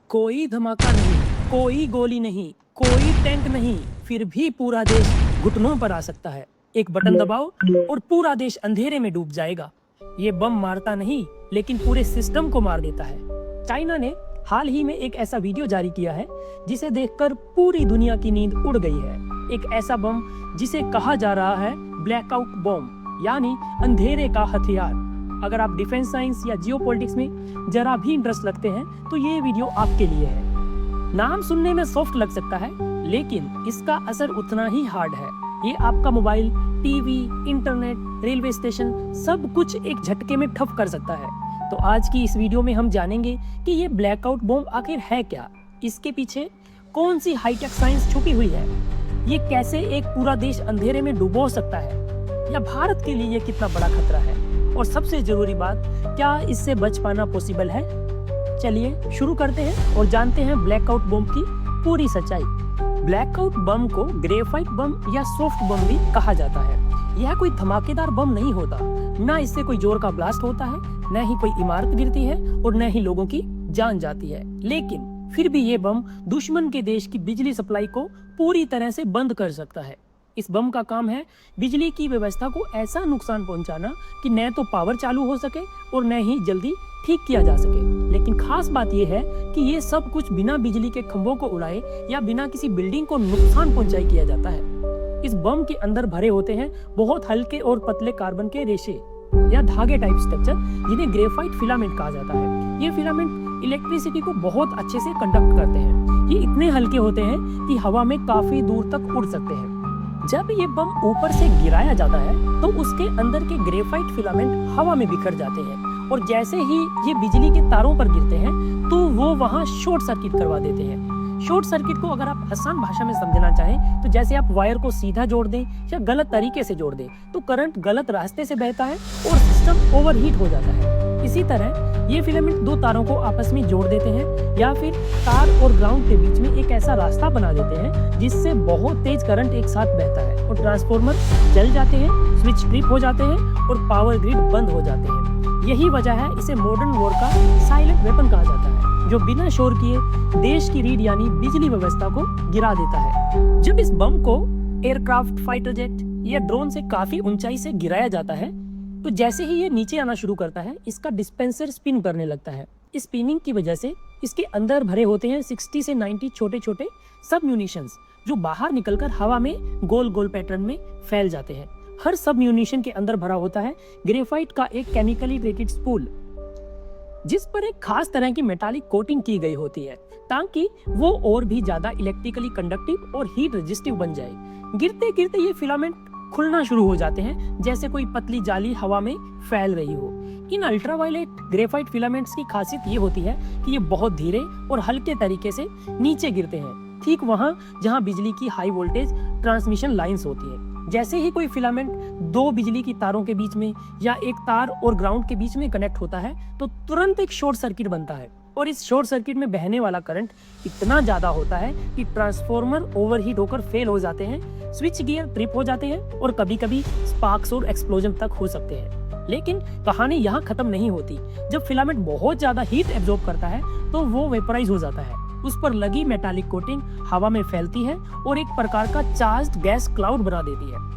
कोई धमाका नहीं, कोई गोली नहीं, कोई टैंक नहीं, फिर भी पूरा देश घुटनों पर आ सकता है। एक बटन दबाओ और पूरा देश अंधेरे में डूब जाएगा। ये बम मारता नहीं, लेकिन पूरे सिस्टम को मार देता है। चाइना ने हाल ही में एक ऐसा वीडियो जारी किया है जिसे देखकर पूरी दुनिया की नींद उड़ गई है। एक ऐसा बम जिसे कहा जा रहा है ब्लैकआउट बम, यानी अंधेरे का हथियार। अगर आप डिफेंस साइंस या जियोपॉलिटिक्स में जरा भी इंटरेस्ट रखते हैं तो ये वीडियो आपके लिए है। नाम सुनने में सॉफ्ट लग सकता है, लेकिन इसका असर उतना ही हार्ड है। ये आपका mobile, TV, internet, railway station सब कुछ एक झटके में ठप कर सकता है। तो आज की इस वीडियो में हम जानेंगे कि ये ब्लैकआउट बम आखिर है क्या, इसके पीछे कौन सी हाईटेक साइंस छुपी हुई है, ये कैसे एक पूरा देश अंधेरे में डुबो सकता है, या भारत के लिए ये कितना बड़ा खतरा है, और सबसे जरूरी बात, क्या इससे बच पाना पॉसिबल है। चलिए शुरू करते हैं और जानते हैं ब्लैकआउट बम की पूरी सच्चाई। ब्लैकआउट बम को ग्रेफाइट बम या सॉफ्ट बम भी कहा जाता है। यह कोई धमाकेदार बम नहीं होता, ना इससे कोई जोर का ब्लास्ट होता है, न ही कोई इमारत गिरती है और न ही लोगों की जान जाती है। लेकिन फिर भी ये बम दुश्मन के देश की बिजली सप्लाई को पूरी तरह से बंद कर सकता है। इस बम का काम है बिजली की व्यवस्था को ऐसा नुकसान पहुंचाना कि न तो पावर चालू हो सके और न ही जल्दी ठीक किया जा सके। लेकिन खास बात यह है कि ये सब कुछ बिना बिजली के खंभों को उड़ाए या बिना किसी बिल्डिंग को नुकसान पहुंचाए किया जाता है। इस बम के अंदर भरे होते हैं बहुत हल्के और पतले कार्बन के रेशे या धागे टाइप स्ट्रक्चर, जिन्हें ग्रेफाइट फिलामेंट कहा जाता है। ये फिलामेंट इलेक्ट्रिसिटी को बहुत अच्छे से कंडक्ट करते हैं। ये इतने हल्के होते हैं कि हवा में काफी दूर तक उड़ सकते हैं। जब ये बम ऊपर से गिराया जाता है तो उसके अंदर के ग्रेफाइट फिलामेंट हवा में बिखर जाते हैं, और जैसे ही ये बिजली के तारों पर गिरते हैं तो वो वहां शॉर्ट सर्किट करवा देते हैं। शॉर्ट सर्किट को अगर आप आसान भाषा में समझना चाहें तो जैसे आप वायर को सीधा जोड़ दें या गलत तरीके से जोड़ दें तो करंट गलत रास्ते से बहता है और सिस्टम ओवरहीट हो जाता है। इसी तरह ये फिलामेंट दो तारों को आपस में जोड़ देते हैं या फिर तार और ग्राउंड के बीच में एक ऐसा रास्ता बना देते हैं जिससे बहुत तेज करंट एक साथ बहता है और ट्रांसफार्मर जल जाते हैं, स्विच ट्रिप हो जाते हैं और पावर ग्रिड बंद हो जाते हैं। यही वजह है इसे मॉडर्न वॉर का साइलेंट वेपन कहा जाता है, जो बिना शोर किए देश की रीढ़ यानी बिजली व्यवस्था को गिरा देता है। जब इस बम को एयरक्राफ्ट, फाइटर जेट या ड्रोन से काफी ऊंचाई से गिराया जाता है तो जैसे ही ये नीचे आना शुरू करता है, इसका डिस्पेंसर स्पिन करने लगता है। इस स्पिनिंग की वजह से इसके अंदर भरे होते हैं 60 से 90 छोटे छोटे सब म्यूनिशंस, जो बाहर निकलकर हवा में गोल गोल पैटर्न में फैल जाते हैं। हर सब म्यूनिशन के अंदर भरा होता है ग्रेफाइट का एक केमिकली ट्रीटेड स्पूल, जिस पर एक खास तरह की मेटालिक कोटिंग की गई होती है ताकि वो और भी ज्यादा इलेक्ट्रिकली कंडक्टिव और हीट रेजिस्टिव बन जाए। गिरते गिरते ये फिलामेंट खुलना शुरू हो जाते हैं, जैसे कोई पतली जाली हवा में फैल रही हो। इन अल्ट्रावायलेट ग्रेफाइट फिलामेंट्स की खासियत ये होती है कि ये बहुत धीरे और हल्के तरीके से नीचे गिरते हैं, ठीक वहां जहां बिजली की हाई वोल्टेज ट्रांसमिशन लाइंस होती है। जैसे ही कोई फिलामेंट दो बिजली की तारों के बीच में या एक तार और ग्राउंड के बीच में कनेक्ट होता है तो तुरंत एक शॉर्ट सर्किट बनता है, और इस शॉर्ट सर्किट में बहने वाला करंट इतना ज्यादा होता है कि ट्रांसफार्मर ओवरहीट होकर फेल हो जाते हैं, स्विच गियर ट्रिप हो जाते हैं और कभी कभी स्पार्क्स और एक्सप्लोजन तक हो सकते हैं। लेकिन कहानी यहाँ खत्म नहीं होती। जब फिलामेंट बहुत ज्यादा हीट एब्जॉर्ब करता है तो वो वेपराइज हो जाता है। उस पर लगी मेटालिक कोटिंग हवा में फैलती है और एक प्रकार का चार्ज्ड गैस क्लाउड बना देती है।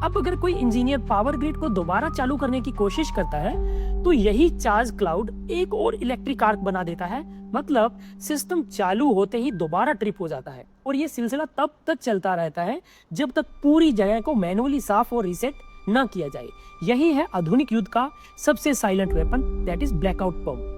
अब अगर कोई इंजीनियर पावर ग्रिड को दोबारा चालू करने की कोशिश करता है तो यही चार्ज क्लाउड एक और इलेक्ट्रिक आर्क बना देता है। मतलब सिस्टम चालू होते ही दोबारा ट्रिप हो जाता है, और ये सिलसिला तब तक चलता रहता है जब तक पूरी जगह को मैनुअली साफ और रीसेट न किया जाए। यही है आधुनिक युद्ध का सबसे silent weapon, that is blackout bomb.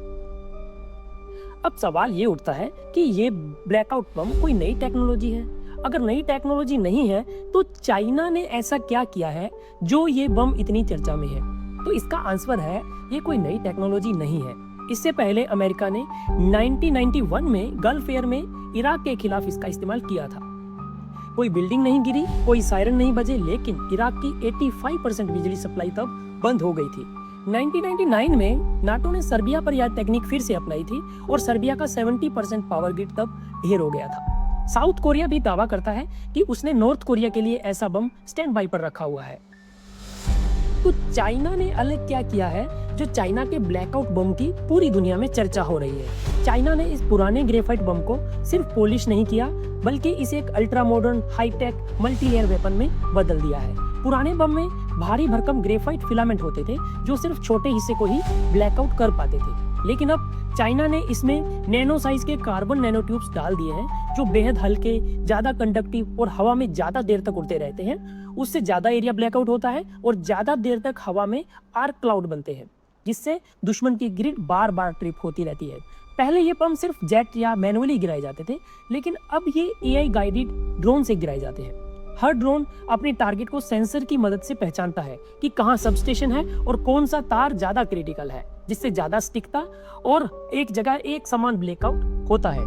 अब सवाल ये उठता है कि ये ब्लैकआउट बम कोई नई टेक्नोलॉजी है? अगर नई टेक्नोलॉजी नहीं है तो चाइना ने ऐसा क्या किया है जो ये बम इतनी चर्चा में है? तो इसका आंसर है, ये कोई नई टेक्नोलॉजी नहीं है। इससे पहले अमेरिका ने 1991 में गल्फ एयर में इराक के खिलाफ इसका इस्तेमाल किया था। कोई बिल्डिंग नहीं गिरी, कोई सायरन नहीं बजे, लेकिन इराक की 85% बिजली सप्लाई तब बंद हो गई थी। 1999 में नाटो ने सर्बिया पर यह टेक्निक फिर से अपनाई थी और सर्बिया का 70% पावर ग्रिड तब ढेर हो गया था। साउथ कोरिया भी दावा करता है कि उसने नॉर्थ कोरिया के लिए ऐसा बम स्टैंड बाई पर रखा हुआ है। तो चाइना ने अलग क्या किया है जो चाइना के ब्लैकआउट बम की पूरी दुनिया में चर्चा हो रही है। चाइना ने इस पुराने ग्रेफाइट बम को सिर्फ पॉलिश नहीं किया, बल्कि इसे एक ultra modern high tech multi layer weapon में बदल दिया है। पुराने बम में भारी भरकम ग्रेफाइट फिलामेंट होते थे जो सिर्फ छोटे हिस्से को ही ब्लैकआउट कर पाते थे, लेकिन अब चाइना ने इसमें नैनो साइज के कार्बन नैनो ट्यूब्स डाल दिए हैं जो बेहद हल्के, ज्यादा कंडक्टिव और हवा में ज्यादा देर तक उड़ते रहते हैं। उससे ज्यादा एरिया ब्लैकआउट होता है और ज्यादा देर तक हवा में आर्क क्लाउड बनते हैं, जिससे दुश्मन की ग्रिड बार बार ट्रिप होती रहती है। पहले ये बम सिर्फ जेट या मैनुअली गिराए जाते थे, लेकिन अब ये AI गाइडेड ड्रोन से गिराए जाते हैं। हर ड्रोन अपने टारगेट को सेंसर की मदद से पहचानता है कि कहाँ सबस्टेशन है और कौन सा तार ज्यादा क्रिटिकल है, जिससे ज्यादा स्टिकता और एक जगह एक समान ब्लैकआउट होता है।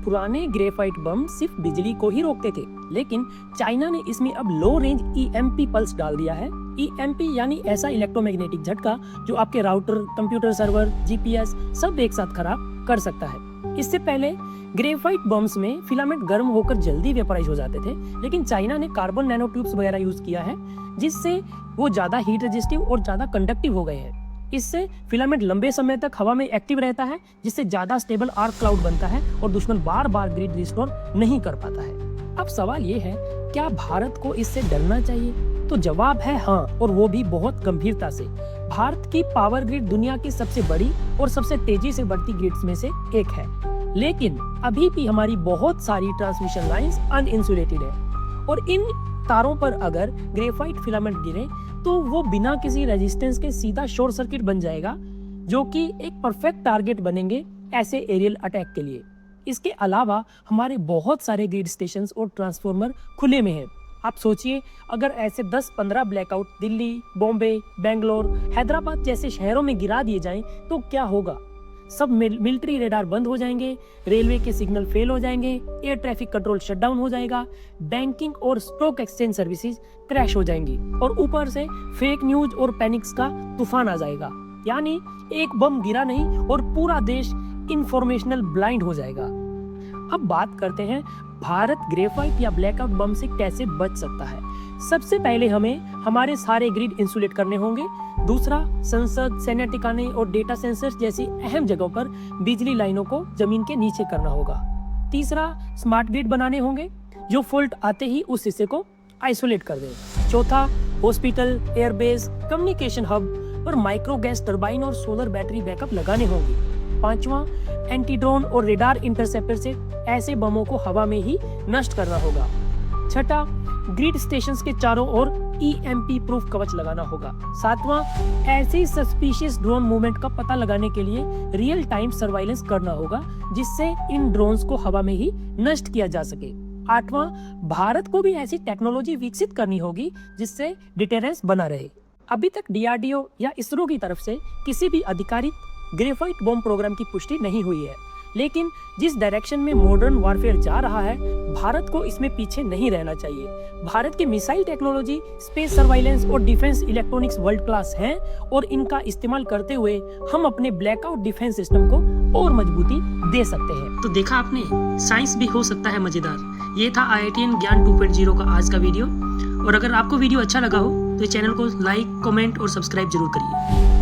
पुराने ग्रेफाइट बम सिर्फ बिजली को ही रोकते थे, लेकिन चाइना ने इसमें अब लो रेंज EMP पल्स डाल दिया है। EMP यानी ऐसा इलेक्ट्रोमैग्नेटिक झटका जो आपके राउटर, कंप्यूटर सर्वर, GPS सब एक साथ खराब कर सकता है। इससे पहले ग्रेफाइट बम्स में फिलामेंट गर्म होकर जल्दी वेपराइज हो जाते थे, लेकिन चाइना ने कार्बन नैनो ट्यूब्स वगैरह यूज किया है, जिससे वो ज्यादा हीट रेजिस्टिव और ज्यादा कंडक्टिव हो गए हैं। इससे फिलामेंट लंबे समय तक हवा में एक्टिव रहता है, जिससे ज्यादा स्टेबल आर्क क्लाउड बनता है और दुश्मन बार बार ग्रिड रिस्टोर नहीं कर पाता है। अब सवाल ये है, क्या भारत को इससे डरना चाहिए? तो जवाब है हाँ, और वो भी बहुत गंभीरता से। भारत की पावर ग्रिड दुनिया की सबसे बड़ी और सबसे तेजी से बढ़ती ग्रिड्स में से एक है, लेकिन अभी भी हमारी बहुत सारी ट्रांसमिशन लाइंस अनइंसुलेटेड है और इन तारों पर अगर ग्रेफाइट फिलामेंट गिरे तो वो बिना किसी रेजिस्टेंस के सीधा शॉर्ट सर्किट बन जाएगा, जो कि एक परफेक्ट टारगेट बनेंगे ऐसे एरियल अटैक के लिए। इसके अलावा हमारे बहुत सारे ग्रिड स्टेशंस और ट्रांसफार्मर खुले में हैं। आप सोचिए, अगर ऐसे 10-15 ब्लैकआउट दिल्ली, बॉम्बे, बेंगलोर, हैदराबाद जैसे शहरों में गिरा दिए जाएं तो क्या होगा? सब मिलिट्री रेडार बंद हो जाएंगे, रेलवे के सिग्नल फेल हो जाएंगे, एयर ट्रैफिक कंट्रोल शटडाउन हो जाएगा, बैंकिंग और स्टॉक एक्सचेंज सर्विसेज क्रैश हो जाएंगी और ऊपर से फेक न्यूज और पैनिक्स का तूफान आ जाएगा। यानी एक बम गिरा नहीं और पूरा देश इंफॉर्मेशनल ब्लाइंड हो जाएगा। अब बात करते हैं भारत ग्रेफाइट या ब्लैकआउट बम से कैसे बच सकता है। सबसे पहले हमें हमारे सारे ग्रिड इंसुलेट करने होंगे। दूसरा, संसद, सेना ठिकाने और डेटा सेंसर्स जैसी अहम जगहों पर बिजली लाइनों को जमीन के नीचे करना होगा। तीसरा, स्मार्ट ग्रिड बनाने होंगे जो फॉल्ट आते ही उस हिस्से को आइसोलेट कर दे। चौथा, हॉस्पिटल, एयरबेस, कम्युनिकेशन हब पर माइक्रो गैस टरबाइन और सोलर बैटरी बैकअप लगाने होंगे। पांचवा, एंटी ड्रोन और रेडार इंटरसेप्टर से ऐसे बमों को हवा में ही नष्ट करना होगा। छठा, ग्रिड स्टेशंस के चारों ओर EMP प्रूफ कवच लगाना होगा। सातवां, ऐसे सस्पिशियस ड्रोन मूवमेंट का पता लगाने के लिए रियल टाइम सर्वाइलेंस करना होगा, जिससे इन ड्रोन्स को हवा में ही नष्ट किया जा सके। आठवां, भारत को भी ऐसी टेक्नोलॉजी विकसित करनी होगी जिससे डिटेरेंस बना रहे। अभी तक DRDO या इसरो की तरफ से किसी भी आधिकारिक ग्रेफाइट बम प्रोग्राम की पुष्टि नहीं हुई है, लेकिन जिस डायरेक्शन में मॉडर्न वॉरफेयर जा रहा है, भारत को इसमें पीछे नहीं रहना चाहिए। भारत की मिसाइल टेक्नोलॉजी, स्पेस सर्वाइलेंस और डिफेंस इलेक्ट्रॉनिक्स वर्ल्ड क्लास हैं और इनका इस्तेमाल करते हुए हम अपने ब्लैकआउट डिफेंस सिस्टम को और मजबूती दे सकते हैं। तो देखा आपने, साइंस भी हो सकता है मजेदार। ये था IITN ज्ञान 2.0 का आज का वीडियो, और अगर आपको वीडियो अच्छा लगा हो तो चैनल को लाइक, कमेंट और सब्सक्राइब जरूर करिए।